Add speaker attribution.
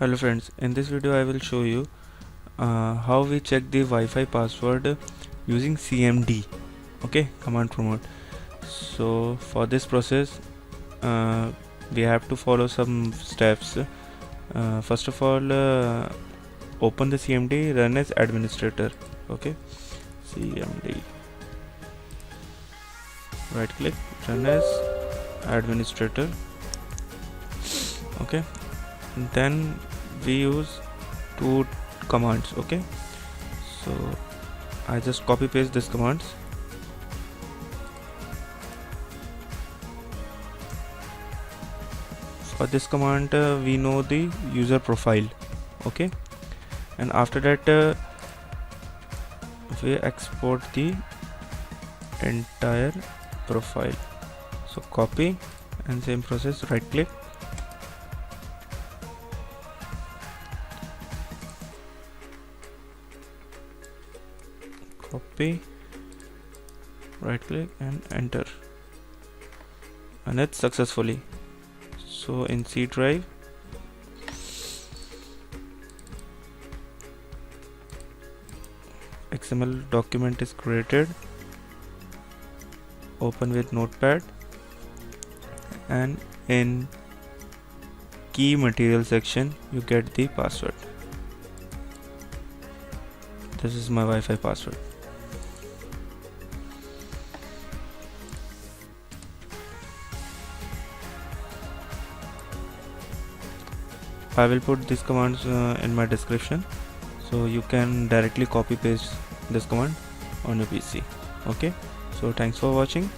Speaker 1: Hello friends, in this video I will show you how we check the Wi-Fi password using CMD, command promote. So for this process we have to follow some steps. First of all, open the CMD, run as administrator. CMD, right click, run as administrator. Then we use two commands. So I just copy paste these commands. For this command we know the user profile, and after that we export the entire profile. So copy, and same process, right click, copy, right click and enter, and it's successfully. So in C drive, XML document is created. Open with notepad, and in key material section you get the password. This is my Wi-Fi password. I will put these commands in my description, so you can directly copy paste this command on your PC. So thanks for watching.